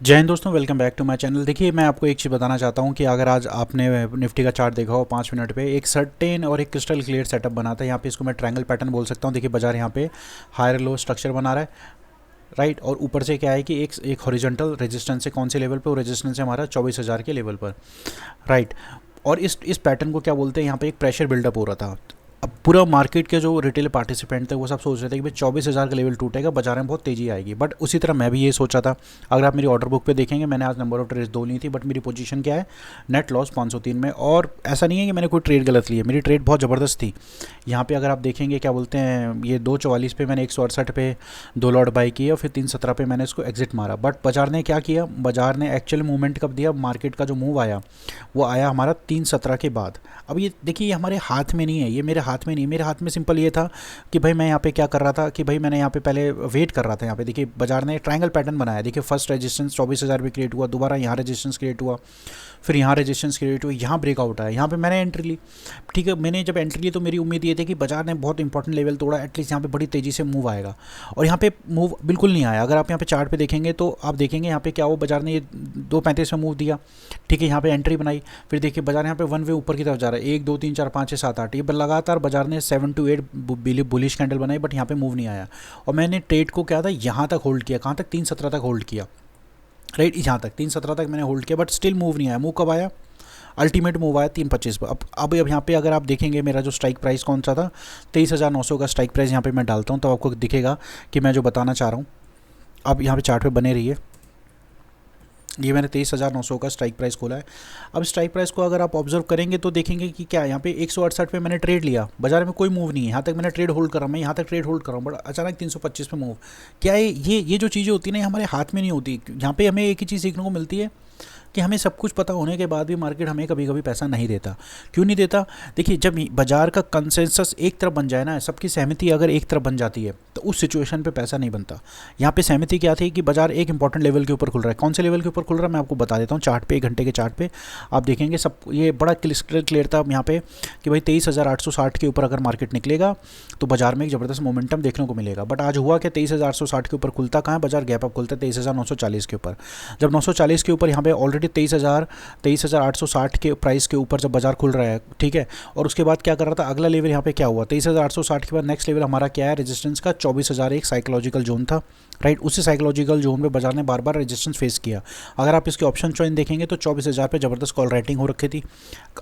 जय हिंद दोस्तों, welcome back to my channel. देखिए, मैं आपको एक चीज़ बताना चाहता हूँ कि अगर आज आपने निफ्टी का चार्ट देखा हो 5 मिनट पे, एक सर्टेन और एक क्रिस्टल क्लियर सेटअप बना था। यहाँ पे इसको मैं ट्रायंगल पैटर्न बोल सकता हूँ। देखिए, बाजार यहाँ पे हायर लो स्ट्रक्चर बना रहा है, राइट। और ऊपर से क्या है कि एक हॉरिजॉन्टल रेजिस्टेंस है, कौन से लेवल पे? वो रेजिस्टेंस है हमारा 24,000 के लेवल पर, राइट। और इस पैटर्न को क्या बोलते हैं? यहाँ पे एक प्रेशर बिल्डअप हो रहा था। अब पूरा मार्केट के जो रिटेल पार्टिसिपेंट थे वो सब सोच रहे थे कि भाई 24,000 का लेवल टूटेगा, बाजार में बहुत तेजी आएगी। बट उसी तरह मैं भी ये सोचा था। अगर आप मेरी ऑर्डर बुक पे देखेंगे, मैंने आज नंबर ऑफ ट्रेड्स 2 ली थी, बट मेरी पोजीशन क्या है? नेट लॉस 503 में। और ऐसा नहीं है कि मैंने कोई ट्रेड गलत ली है, मेरी ट्रेड बहुत ज़बरदस्त थी। यहाँ पे अगर आप देखेंगे, क्या बोलते हैं, ये 244 पे मैंने 168 पे 2 लॉट बाई किए और फिर 317 पे मैंने इसको एग्जिट मारा। बट बाजार ने क्या किया? बाजार ने एक्चुअल मूवमेंट कब दिया? मार्केट का जो मूव आया वो आया हमारा 317 के बाद। अब ये देखिए, ये हमारे हाथ में नहीं है, ये मेरे हाथ में नहीं, मेरे हाथ में सिंपल ये था कि भाई मैं यहाँ पे क्या कर रहा था कि भाई मैंने यहाँ पे पहले वेट कर रहा था। यहाँ पे देखिए, बाजार ने ट्रायंगल पैटर्न बनाया। देखिए, फर्स्ट रेजिस्टेंस 24,000 पे क्रिएट हुआ, दोबारा यहाँ रेजिस्टेंस क्रिएट हुआ, फिर यहाँ रेजिस्टेंस क्रिएट हुई, यहाँ ब्रेकआउट आया, यहाँ पे मैंने एंट्री ली। ठीक है, मैंने जब एंट्री ली तो मेरी उम्मीद ये थी कि बाजार ने बहुत इंपॉर्टेंट लेवल तोड़ा, एटलीस्ट यहाँ पे बड़ी तेज़ी से मूव आएगा। और यहाँ पे मूव बिल्कुल नहीं आया। अगर आप यहाँ पे चार्ट पे देखेंगे तो आप देखेंगे यहाँ पे क्या हो, बाजार ने ये 235 में मूव दिया। ठीक है, यहाँ पे एंट्री बनाई, फिर देखिए बाजार यहाँ पे वन वे ऊपर की तरफ जा रहा है, 1 2 3 4 5 6 7 8, ये लगातार बाजार ने 7 to 8 बुलिश कैंडल बनाई, बट यहाँ पे मूव नहीं आया। और मैंने ट्रेड को क्या था, यहाँ तक होल्ड किया, कहाँ तक? 317 तक होल्ड किया, राइट। यहाँ तक 317 तक मैंने होल्ड किया, बट स्टिल मूव नहीं आया। मूव कब आया? अल्टीमेट मूव आया 325 पर। अब यहाँ पे अगर आप देखेंगे, मेरा जो स्ट्राइक प्राइस कौन सा था, 23,900 का स्ट्राइक प्राइस यहाँ पे मैं डालता हूँ, तो आपको दिखेगा कि मैं जो बताना चाह रहा हूँ। अब यहाँ पे चार्ट पे बने रहिए। ये मैंने 23,900 का स्ट्राइक प्राइस खोला है। अब स्ट्राइक प्राइस को अगर आप ऑब्जर्व करेंगे तो देखेंगे कि क्या, यहाँ पे 168 पे मैंने ट्रेड लिया, बाजार में कोई मूव नहीं है, यहाँ तक मैंने ट्रेड होल्ड करा, मैं यहाँ तक ट्रेड होल्ड कर रहा हूँ, बट अचानक 325 पे मूव। क्या है ये जो चीज़ें होती है ना, ये हमारे हाथ में नहीं होती। यहाँ पे हमें एक ही चीज़ सीखने को मिलती है कि हमें सब कुछ पता होने के बाद भी मार्केट हमें कभी कभी पैसा नहीं देता। क्यों नहीं देता? देखिए, जब बाजार का कंसेंसस एक तरफ बन जाए ना, सबकी सहमति अगर एक तरफ बन जाती है, तो उस सिचुएशन पे पैसा नहीं बनता। यहाँ पे सहमति क्या थी कि बाजार एक इंपॉर्टेंट लेवल के ऊपर खुल रहा है। कौन से लेवल के ऊपर खुल रहा है मैं आपको बता देता हूँ। चार्ट पे, 1 घंटे के चार्ट पे आप देखेंगे, सब ये बड़ा क्लियर था यहाँ पे कि भाई 23,860 के ऊपर अगर मार्केट निकलेगा तो बाजार में एक ज़बरदस्त मोमेंटम देखने को मिलेगा। बट आज हुआ कि 23,860 के ऊपर खुलता कहाँ है? बाजार गैप अप खुलता है 23,940 के ऊपर। जब 940 के ऊपर यहाँ पे ऑलरेडी 23,860 के प्राइस के ऊपर जब बाजार खुल रहा है, ठीक है, और उसके बाद क्या कर रहा था, अगला लेवल यहाँ पे क्या हुआ, 23,860 के बाद नेक्स्ट लेवल हमारा क्या है? रेजिस्टेंस का 24,000 एक साइकोलॉजिकल जोन था, राइट। उसी साइकोलॉजिकल जोन में बाजार ने बार बार रेजिस्टेंस फेस किया। अगर आप इसके ऑप्शन चॉइन देखेंगे तो 24,000 पे ज़बरदस्त कॉल राइटिंग हो रखी थी।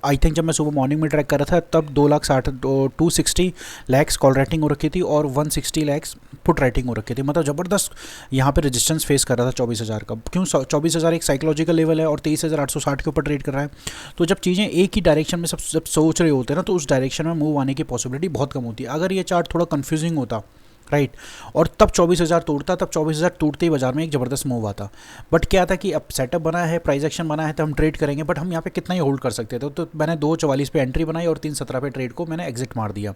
आई थिंक जब मैं सुबह मॉर्निंग में ट्रैक कर रहा था तब 260 लैक्स कॉल राइटिंग हो रखी थी और 160 लैक्स पुट राइटिंग हो रखी थी। मतलब ज़बरदस्त यहाँ पे रेजिस्टेंस फेस कर रहा था 24,000 का। क्यों? 24,000 एक साइकोलॉजिकल लेवल है और 23,860 के ऊपर ट्रेड कर रहा है। तो जब चीज़ें एक ही डायरेक्शन में सब सोच रहे होते हैं ना, तो उस डायरेक्शन में मूव आने की पॉसिबिलिटी बहुत कम होती है। अगर ये चार्ट थोड़ा कंफ्यूजिंग होता, राइट, और तब 24,000 तोड़ता, तब 24,000 टूटते ही बाजार में एक ज़बरदस्त मूव आता। बट क्या था कि अब सेटअप बना है, प्राइस एक्शन बना है, तो हम ट्रेड करेंगे, बट हम यहाँ पे कितना ही होल्ड कर सकते थे। तो मैंने 244 पे एंट्री बनाई और 317 पे ट्रेड को मैंने एग्जिट मार दिया।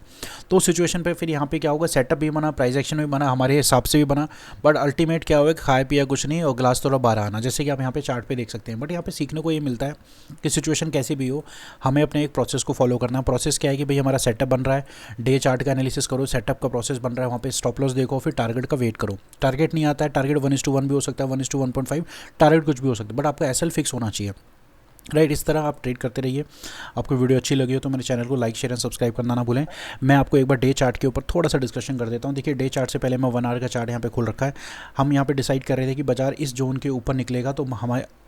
तो उस सिचुएशन पे फिर यहाँ पे क्या होगा, सेटअप भी बना, प्राइस एक्शन भी बना, हमारे हिसाब से भी बना, बट अल्टीमेट क्या होगा, खाया पिया कुछ नहीं और ग्लास थोड़ा बाहर आना, जैसे कि आप यहाँ पे चार्ट पे देख सकते हैं। बट यहाँ पे सीखने को ये मिलता है कि सिचुएशन कैसी भी हो, हमें अपने एक प्रोसेस को फॉलो करना है। प्रोसेस क्या है कि भाई हमारा सेटअप बन रहा है, डे चार्ट का एनालिसिस करो, सेटअप का प्रोसेस बन रहा है, वहाँ पे स्टॉप लॉस देखो, फिर टारगेट का वेट करो। टारगेट नहीं आता है, टारगेट 1:1 भी हो सकता है, 1:1.5, टारगेट कुछ भी हो सकता है, बट आपका एसएल फिक्स होना चाहिए, राइट। इस तरह आप ट्रेड करते रहिए। आपको वीडियो अच्छी लगी हो तो मेरे चैनल को लाइक, शेयर एंड सब्सक्राइब करना ना भूलें। मैं आपको एक बार डे चार्ट के ऊपर थोड़ा सा डिस्कशन कर देता हूँ। देखिए, डे चार्ट से पहले मैं 1 आवर का चार्ट यहाँ पे खोल रखा है। हम यहाँ पे डिसाइड कर रहे थे कि बाजार इस जोन के ऊपर निकलेगा तो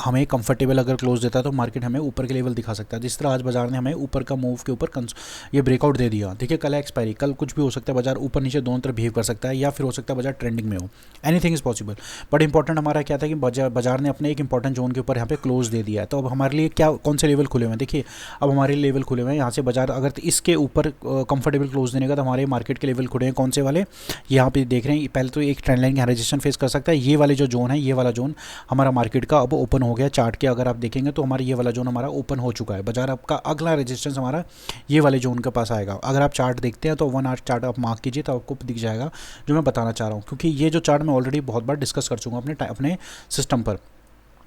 हमें कंफर्टेबल अगर क्लोज देता है तो मार्केट हमें ऊपर के लेवल दिखा सकता है। जिस तरह आज बाजार ने हमें ऊपर का मूव के ऊपर ये ब्रेकआउट दे दिया। देखिए, कल है एक्सपायरी, कल कुछ भी हो सकता है, बाजार ऊपर नीचे दोनों तरफ बिहेव कर सकता है, या फिर हो सकता है बाजार ट्रेंडिंग में हो। Anything is possible. But important हमारा क्या था कि बाजार ने अपने एक इंपॉर्टेंट जोन के ऊपर यहाँ पे क्लोज दे दिया है। तो अब हमारे लिए क्या, कौन से लेवल खुले हुए हैं? देखिए, अब हमारे लेवल खुले हुए हैं यहाँ से। बाजार अगर इसके ऊपर कंफर्टेबल क्लोज देने का तो हमारे मार्केट के लेवल खुले हैं कौन से वाले, यहाँ पे देख रहे हैं। पहले तो एक ट्रेंड लाइन यहाँ रेजिस्टेंस फेस कर सकता है। ये वाले जो जोन है, ये वाला जोन हमारा मार्केट का अब ओपन हो गया। चार्ट के अगर आप देखेंगे तो हमारा ये वाला जोन हमारा ओपन हो चुका है। बाजार आपका अगला रेजिस्टेंस हमारा ये वाले जोन के पास आएगा। अगर आप चार्ट देखते हैं तो 1 आवर चार्ट आप मार्क कीजिए तो आपको दिख जाएगा जो मैं बताना चाह रहा हूँ, क्योंकि ये जो चार्ट मैं ऑलरेडी बहुत बार डिस्कस कर चुका हूँ अपने सिस्टम पर।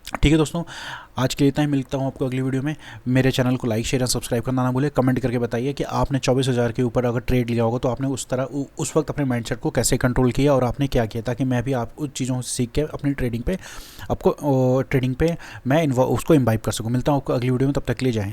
ठीक है दोस्तों, आज के लिए इतना ही। मिलता हूँ आपको अगली वीडियो में। मेरे चैनल को लाइक शेयर एंड सब्सक्राइब करना ना भूले। कमेंट करके बताइए कि आपने 24,000 के ऊपर अगर ट्रेड लिया होगा तो आपने उस तरह उस वक्त अपने माइंडसेट को कैसे कंट्रोल किया और आपने क्या किया, ताकि मैं भी आप उस चीज़ों से सीख के अपनी ट्रेडिंग पे आपको ट्रेडिंग पे मैं उसको इम्बाइब कर सकूँ। मिलता हूँ आपको अगली वीडियो में, तब तक के लिए जय हिंद।